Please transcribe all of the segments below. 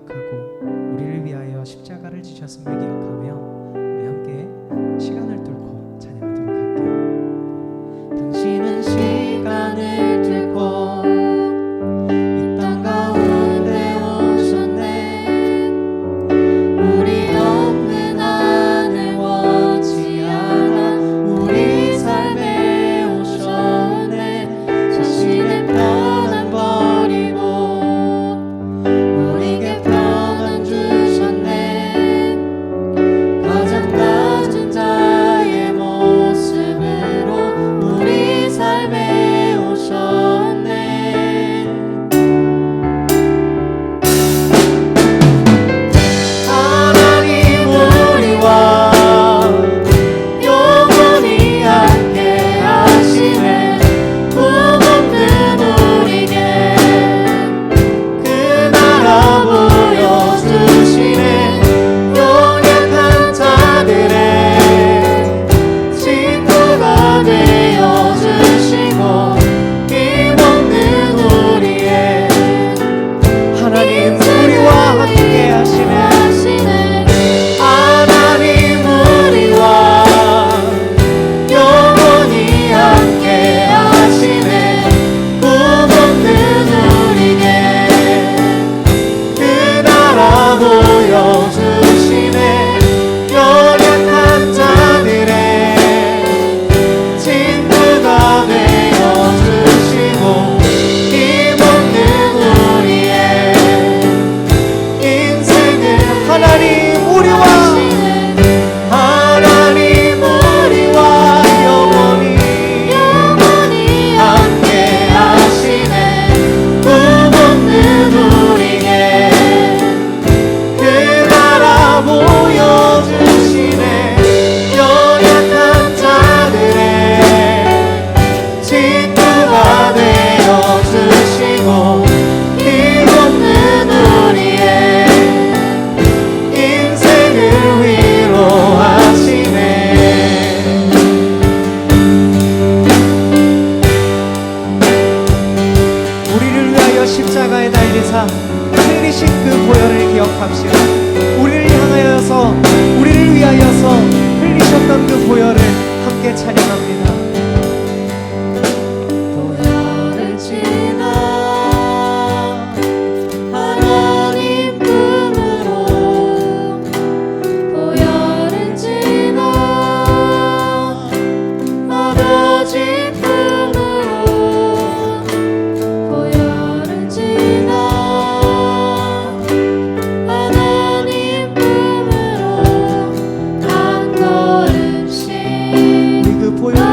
기억하고 우리를 위하여 십자가를 지셨음을 기억하며 우리 함께 시간을 뚫고 찬양하도록 할게요. 당신은 시간을 뚫고 이 땅 가운데 오셨네. 우리 없는 하늘 원치 않아 우리 삶에 오셨네. 자신의 편안 버리고 우리에게 평안 주셨네. 가장 낮은 자의 모습으로 우리 삶에 오셨네. 하나님 우리와 영원히 함께 하시네. 꿈없는 우리에게 그 나라 보여주시네. 연약한 자들의 친구가 되어주시고 힘없는 우리의 하나님 우리와 함께 하시네. 하나님 우리와 영원히 함께 하시네. 꿈없는 우리에게 그 나라 보여주시네. 연약한 자들의 친구가 되어주시고 힘없는 우리의 인생을 하나님 우리와 영원히 함께 하시네. 꿈없는 우리에게 그 나라 보여주시네. 연약한 자들의 친구가 되어주시고 힘없는 우리의 인생을 위로하시네. 우리를 위하여 십자가에 달리사 흘리신 그 보혈을 기억합시다. 우리를 향하여서 우리를 위하여서 흘리셨던 그 보혈을 함께 찬양합니다. 보혈을 지나 하나님 품으로 보혈을 지나 아버지 품으로 보혈을 지나 하나님 품으로 한 걸음씩 우리 그 보혈을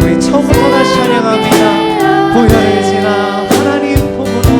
우리 처음부터 다시 찬양합니다. 보혈을 지나 하나님 품으로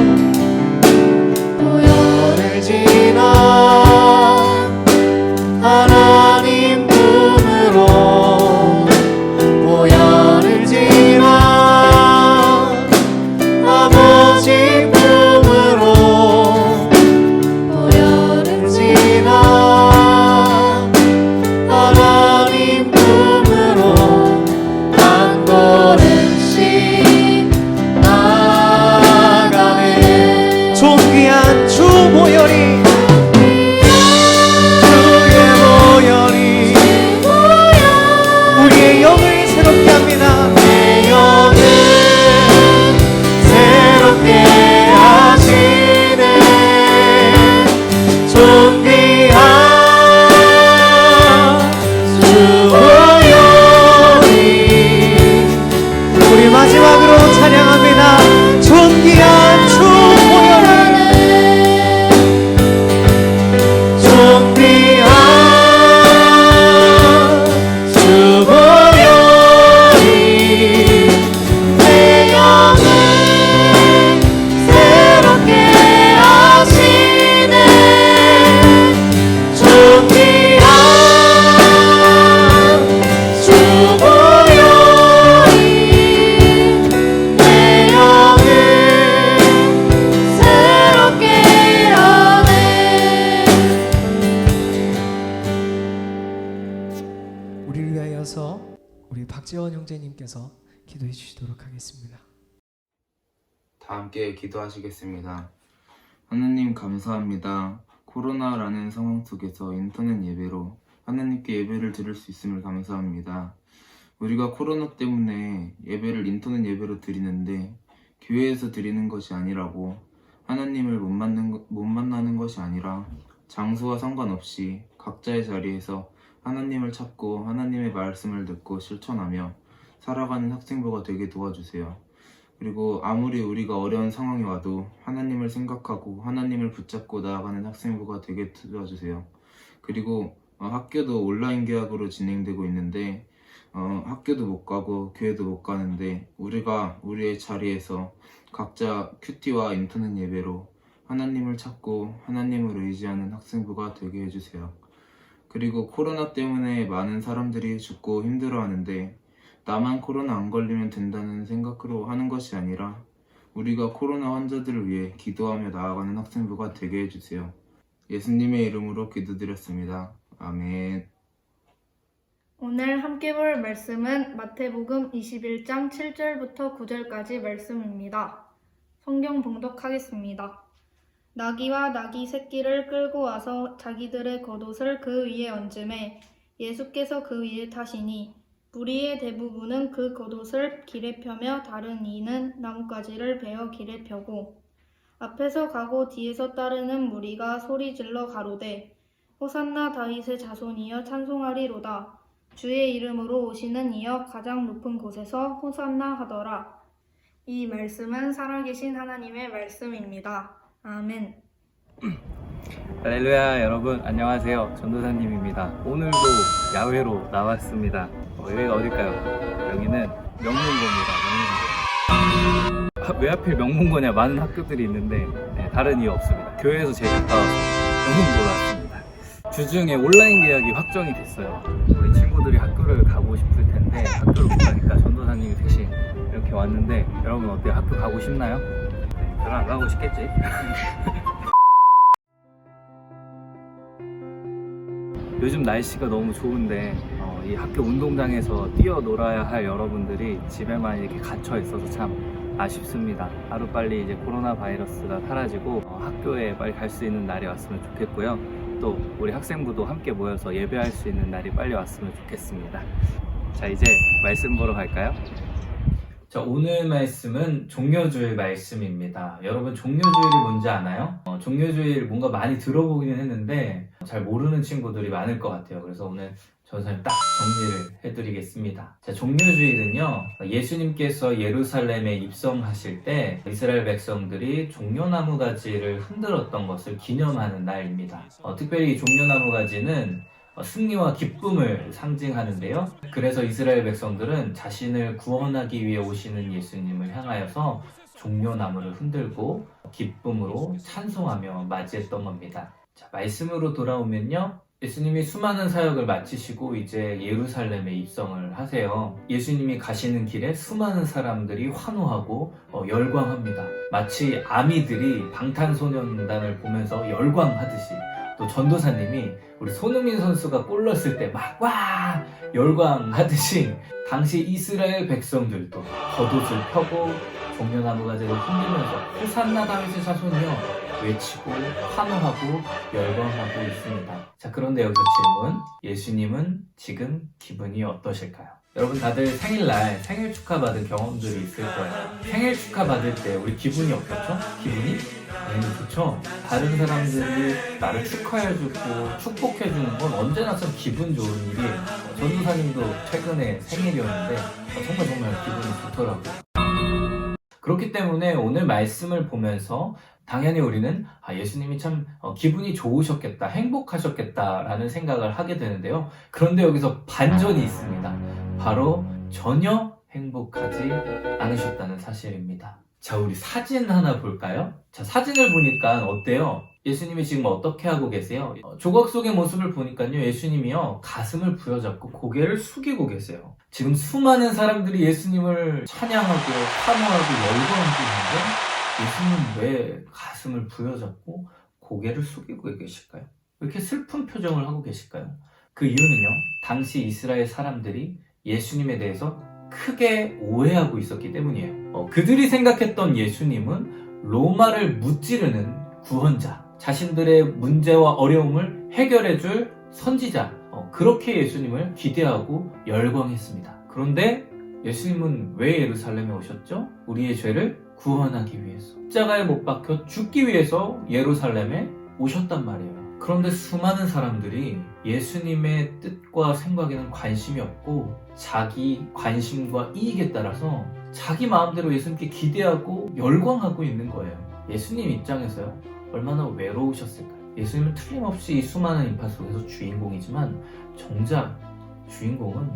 형제님께서 기도해 주시도록 하겠습니다. 다 함께 기도하시겠습니다. 하나님 감사합니다. 코로나라는 상황 속에서 인터넷 예배로 하나님께 예배를 드릴 수 있음을 감사합니다. 우리가 코로나 때문에 예배를 인터넷 예배로 드리는데 교회에서 드리는 것이 아니라고, 하나님을 못 만나는 것이 아니라 장소와 상관없이 각자의 자리에서 하나님을 찾고 하나님의 말씀을 듣고 실천하며 살아가는 학생부가 되게 도와주세요. 그리고 아무리 우리가 어려운 상황이 와도 하나님을 생각하고 하나님을 붙잡고 나아가는 학생부가 되게 도와주세요. 그리고 학교도 온라인 개학으로 진행되고 있는데 학교도 못 가고 교회도 못 가는데 우리가 우리의 자리에서 각자 큐티와 인터넷 예배로 하나님을 찾고 하나님을 의지하는 학생부가 되게 해주세요. 그리고 코로나 때문에 많은 사람들이 죽고 힘들어하는데 나만 코로나 안 걸리면 된다는 생각으로 하는 것이 아니라 우리가 코로나 환자들을 위해 기도하며 나아가는 학생부가 되게 해주세요. 예수님의 이름으로 기도드렸습니다. 아멘. 오늘 함께 볼 말씀은 마태복음 21장 7절부터 9절까지 말씀입니다. 성경 봉독하겠습니다. 나귀와 나귀 새끼를 끌고 와서 자기들의 겉옷을 그 위에 얹음에 예수께서 그 위에 타시니 무리의 대부분은 그 겉옷을 길에 펴며 다른 이는 나뭇가지를 베어 길에 펴고 앞에서 가고 뒤에서 따르는 무리가 소리질러 가로되 호산나 다윗의 자손이여 찬송하리로다. 주의 이름으로 오시는 이여 가장 높은 곳에서 호산나 하더라. 이 말씀은 살아계신 하나님의 말씀입니다. 아멘. 할렐루야. 여러분 안녕하세요. 전도사님입니다. 오늘도 야외로 나왔습니다. 여기가 어딜까요? 여기는 명문고입니다. 명문고. 왜 하필 명문고냐? 많은 학교들이 있는데 다른 이유 없습니다. 교회에서 제일 가까워서 명문고로 왔습니다. 주중에 온라인 계약이 확정이 됐어요. 우리 친구들이 학교를 가고 싶을 텐데 학교를 못 가니까 전도사님이 대신 이렇게 왔는데, 여러분 어때요? 학교 가고 싶나요? 별로 안 가고 싶겠지? 요즘 날씨가 너무 좋은데 이 학교 운동장에서 뛰어놀아야 할 여러분들이 집에만 이렇게 갇혀 있어서 참 아쉽습니다. 하루빨리 이제 코로나 바이러스가 사라지고 학교에 빨리 갈 수 있는 날이 왔으면 좋겠고요. 또 우리 학생부도 함께 모여서 예배할 수 있는 날이 빨리 왔으면 좋겠습니다. 자, 이제 말씀 보러 갈까요? 자, 오늘 말씀은 종려주일 말씀입니다. 여러분 종려주일이 뭔지 아나요? 종려주일 뭔가 많이 들어보기는 했는데 잘 모르는 친구들이 많을 것 같아요. 그래서 오늘 전사님 딱 정리를 해드리겠습니다. 자, 종려주일은요, 예수님께서 예루살렘에 입성하실 때 이스라엘 백성들이 종려나무 가지를 흔들었던 것을 기념하는 날입니다. 특별히 이 종려나무 가지는 승리와 기쁨을 상징하는데요. 그래서 이스라엘 백성들은 자신을 구원하기 위해 오시는 예수님을 향하여서 종려나무를 흔들고 기쁨으로 찬송하며 맞이했던 겁니다. 자, 말씀으로 돌아오면요, 예수님이 수많은 사역을 마치시고 이제 예루살렘에 입성을 하세요. 예수님이 가시는 길에 수많은 사람들이 환호하고 열광합니다. 마치 아미들이 방탄소년단을 보면서 열광하듯이, 또 전도사님이 우리 손흥민 선수가 골 넣었을 때 막 와 열광하듯이 당시 이스라엘 백성들도 겉옷을 펴고 종려나무 가지를 흔들면서 호산나 다윗의 자손이여 외치고 환호하고 열광하고 있습니다. 자, 그런데 여기서 질문, 예수님은 지금 기분이 어떠실까요? 여러분 다들 생일날 생일 축하받은 경험들이 있을 거예요. 생일 축하받을 때 우리 기분이 어떻죠? 기분이 너무 좋죠? 다른 사람들이 나를 축하해주고 축복해주는 건 언제나 참 기분 좋은 일이에요. 전도사님도 최근에 생일이었는데 정말 기분이 좋더라고요. 그렇기 때문에 오늘 말씀을 보면서 당연히 우리는 예수님이 참 기분이 좋으셨겠다, 행복하셨겠다라는 생각을 하게 되는데요. 그런데 여기서 반전이 있습니다. 바로 전혀 행복하지 않으셨다는 사실입니다. 자, 우리 사진 하나 볼까요? 자, 사진을 보니까 어때요? 예수님이 지금 어떻게 하고 계세요? 조각 속의 모습을 보니까요, 예수님이요, 가슴을 부여잡고 고개를 숙이고 계세요. 지금 수많은 사람들이 예수님을 찬양하고 환호하고 열광하고 있는데 예수님은 왜 가슴을 부여잡고 고개를 숙이고 계실까요? 왜 이렇게 슬픈 표정을 하고 계실까요? 그 이유는요, 당시 이스라엘 사람들이 예수님에 대해서 크게 오해하고 있었기 때문이에요. 그들이 생각했던 예수님은 로마를 무찌르는 구원자, 자신들의 문제와 어려움을 해결해줄 선지자, 그렇게 예수님을 기대하고 열광했습니다. 그런데 예수님은 왜 예루살렘에 오셨죠? 우리의 죄를 구원하기 위해서, 십자가에 못 박혀 죽기 위해서 예루살렘에 오셨단 말이에요. 그런데 수많은 사람들이 예수님의 뜻과 생각에는 관심이 없고 자기 관심과 이익에 따라서 자기 마음대로 예수님께 기대하고 열광하고 있는 거예요. 예수님 입장에서요, 얼마나 외로우셨을까요? 예수님은 틀림없이 이 수많은 인파 속에서 주인공이지만 정작 주인공은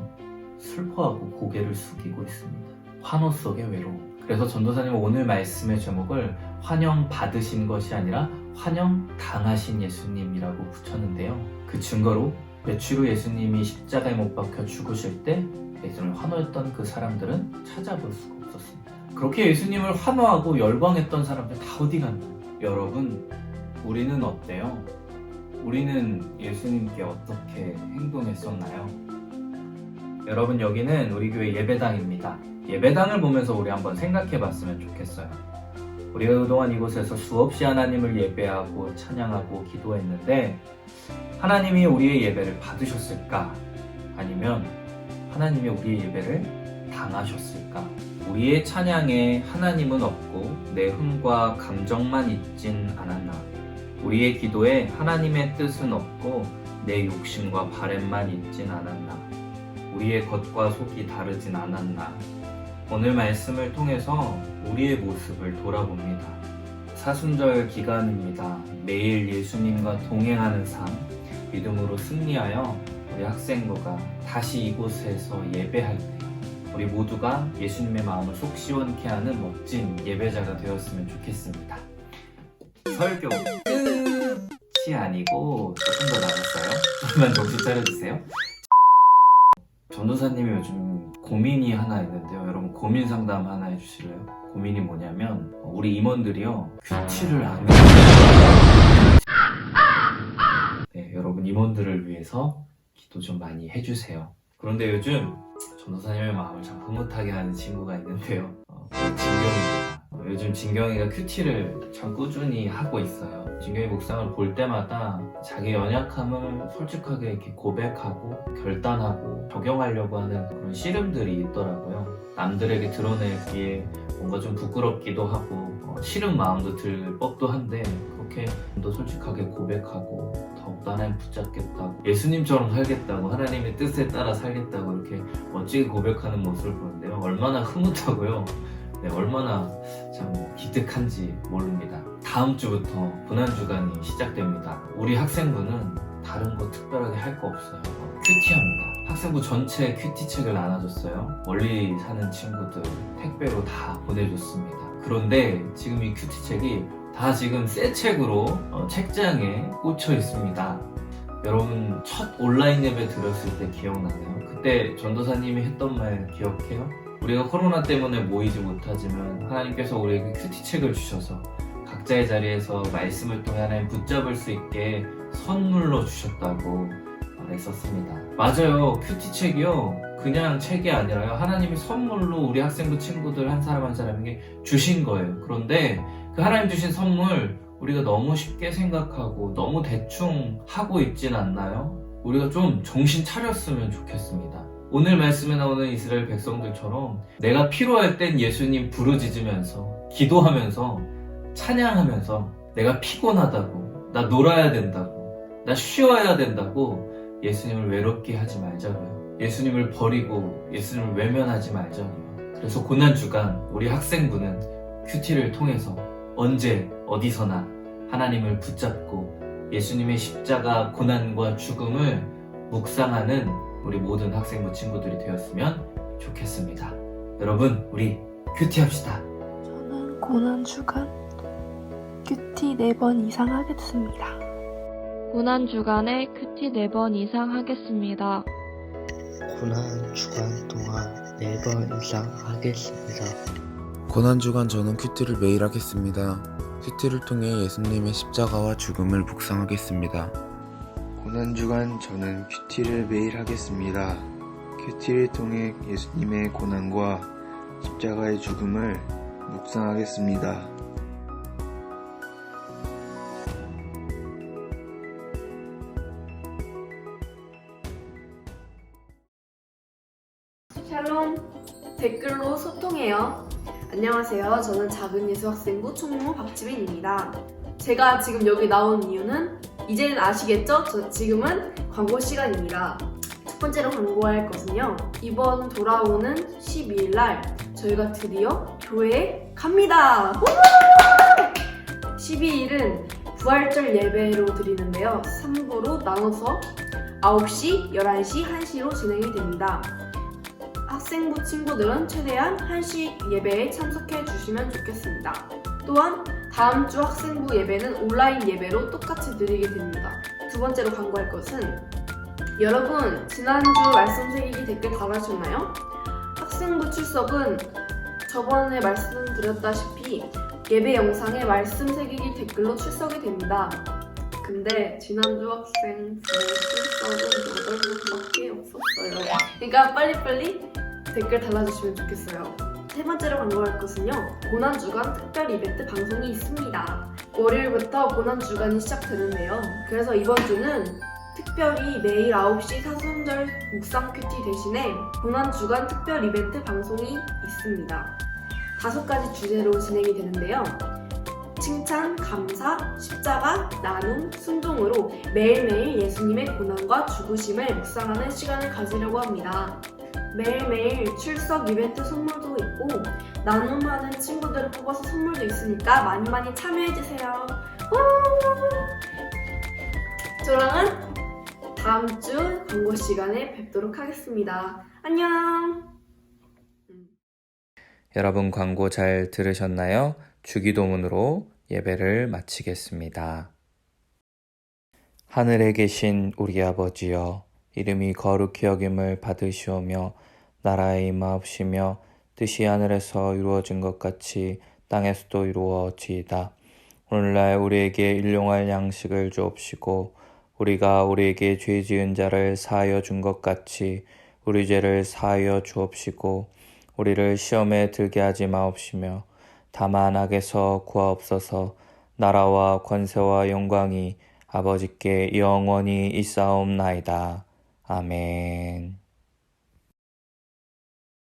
슬퍼하고 고개를 숙이고 있습니다. 환호 속의 외로움. 그래서 전도사님은 오늘 말씀의 제목을 환영 받으신 것이 아니라 환영 당하신 예수님이라고 붙였는데요. 그 증거로 며칠 후 예수님이 십자가에 못 박혀 죽으실 때 예수님을 환호했던 그 사람들은 찾아볼 수가 없었습니다. 그렇게 예수님을 환호하고 열광했던 사람들 다 어디 갔나요? 여러분, 우리는 어때요? 우리는 예수님께 어떻게 행동했었나요? 여러분, 여기는 우리 교회 예배당입니다. 예배당을 보면서 우리 한번 생각해 봤으면 좋겠어요. 우리가 그동안 이곳에서 수없이 하나님을 예배하고 찬양하고 기도했는데 하나님이 우리의 예배를 받으셨을까? 아니면 하나님이 우리의 예배를 당하셨을까? 우리의 찬양에 하나님은 없고 내 흥과 감정만 있진 않았나? 우리의 기도에 하나님의 뜻은 없고 내 욕심과 바램만 있진 않았나? 우리의 겉과 속이 다르진 않았나? 오늘 말씀을 통해서 우리의 모습을 돌아봅니다. 사순절 기간입니다. 매일 예수님과 동행하는 삶, 믿음으로 승리하여 우리 학생부가 다시 이곳에서 예배할 때 우리 모두가 예수님의 마음을 속 시원케 하는 멋진 예배자가 되었으면 좋겠습니다. 설교 끝이 아니고 조금 더 남았어요. 조금만 정신 차려주세요. 전도사님이 요즘 고민이 하나 있는데요. 여러분, 고민 상담 하나 해주실래요? 고민이 뭐냐면 우리 임원들이요, 큐티를 안 해요. 네, 여러분 임원들을 위해서 기도 좀 많이 해주세요. 그런데 요즘 전도사님의 마음을 참 흐뭇하게 하는 친구가 있는데요. 진경입니다. 요즘 진경이가 큐티를 참 꾸준히 하고 있어요. 진경이 묵상을 볼 때마다 자기 연약함을 솔직하게 이렇게 고백하고 결단하고 적용하려고 하는 그런 씨름들이 있더라고요. 남들에게 드러내기에 뭔가 좀 부끄럽기도 하고 싫은 마음도 들 법도 한데 그렇게 좀 더 솔직하게 고백하고 더욱더 하나님 붙잡겠다고, 예수님처럼 살겠다고, 하나님의 뜻에 따라 살겠다고 이렇게 멋지게 고백하는 모습을 보는데요. 얼마나 흐뭇하고요. 네, 얼마나 참 기특한지 모릅니다. 다음 주부터 고난주간이 시작됩니다. 우리 학생부는 다른 거 특별하게 할 거 없어요. 큐티합니다. 학생부 전체 큐티 책을 나눠줬어요. 멀리 사는 친구들 택배로 다 보내줬습니다. 그런데 지금 이 큐티 책이 다 지금 새 책으로 책장에 꽂혀 있습니다. 여러분, 첫 온라인 예배 드렸을 때 기억나나요? 그때 전도사님이 했던 말 기억해요? 우리가 코로나 때문에 모이지 못하지만 하나님께서 우리에게 큐티책을 주셔서 각자의 자리에서 말씀을 통해 하나님 붙잡을 수 있게 선물로 주셨다고 말했었습니다. 맞아요. 큐티책이요, 그냥 책이 아니라요, 하나님이 선물로 우리 학생부 친구들 한 사람 한 사람에게 주신 거예요. 그런데 그 하나님 주신 선물 우리가 너무 쉽게 생각하고 너무 대충 하고 있진 않나요? 우리가 좀 정신 차렸으면 좋겠습니다. 오늘 말씀에 나오는 이스라엘 백성들처럼 내가 필요할 땐 예수님 부르짖으면서 기도하면서 찬양하면서 내가 피곤하다고, 나 놀아야 된다고, 나 쉬어야 된다고 예수님을 외롭게 하지 말자고요. 예수님을 버리고 예수님을 외면하지 말자고요. 그래서 고난주간 우리 학생부는 큐티를 통해서 언제 어디서나 하나님을 붙잡고 예수님의 십자가 고난과 죽음을 묵상하는 우리 모든 학생부 친구들이 되었으면 좋겠습니다. 여러분, 우리 큐티합시다. 저는 고난주간 큐티 4번 이상 하겠습니다. 고난주간에 큐티 4번 이상 하겠습니다. 고난주간 동안 4번 이상 하겠습니다. 고난주간 저는 큐티를 매일 하겠습니다. 큐티를 통해 예수님의 십자가와 죽음을 묵상하겠습니다. 고난주간 저는 큐티를 매일 하겠습니다. 큐티를 통해 예수님의 고난과 십자가의 죽음을 묵상하겠습니다. 샬롬, 댓글로 소통해요. 안녕하세요. 저는 작은 예수학생부 총무 박지빈입니다. 제가 지금 여기 나온 이유는 이제는 아시겠죠? 지금은 광고 시간입니다. 첫 번째로 광고할 것은요. 이번 돌아오는 12일 날 저희가 드디어 교회에 갑니다. 12일은 부활절 예배로 드리는데요. 3부로 나눠서 9시, 11시, 1시로 진행이 됩니다. 학생부 친구들은 최대한 1시 예배에 참석해 주시면 좋겠습니다. 또한 다음 주 학생부 예배는 온라인 예배로 똑같이 드리게 됩니다. 두 번째로 광고할 것은 여러분 지난주 말씀 새기기 댓글 달아주셨나요? 학생부 출석은 저번에 말씀드렸다시피 예배 영상에 말씀 새기기 댓글로 출석이 됩니다. 근데 지난주 학생부 출석은 8명밖에 없었어요. 그러니까 빨리빨리 댓글 달아주시면 좋겠어요. 세 번째로 광고할 것은요. 고난주간 특별 이벤트 방송이 있습니다. 월요일부터 고난주간이 시작되는데요. 그래서 이번 주는 특별히 매일 9시 사순절 묵상 큐티 대신에 고난주간 특별 이벤트 방송이 있습니다. 5가지 주제로 진행이 되는데요. 칭찬, 감사, 십자가, 나눔, 순종으로 매일매일 예수님의 고난과 죽으심을 묵상하는 시간을 가지려고 합니다. 매일매일 출석 이벤트 선물도 있고 나눔하는 친구들을 뽑아서 선물도 있으니까 많이 참여해주세요. 저랑은 다음 주 광고 시간에 뵙도록 하겠습니다. 안녕! 여러분 광고 잘 들으셨나요? 주기도문으로 예배를 마치겠습니다. 하늘에 계신 우리 아버지여, 이름이 거룩히 여김을 받으시오며 나라의 임하옵시며 뜻이 하늘에서 이루어진 것 같이 땅에서도 이루어지이다. 오늘날 우리에게 일용할 양식을 주옵시고 우리가 우리에게 죄 지은 자를 사하여 준 것 같이 우리 죄를 사하여 주옵시고 우리를 시험에 들게 하지 마옵시며 다만 악에서 구하옵소서. 나라와 권세와 영광이 아버지께 영원히 있사옵나이다. 아멘.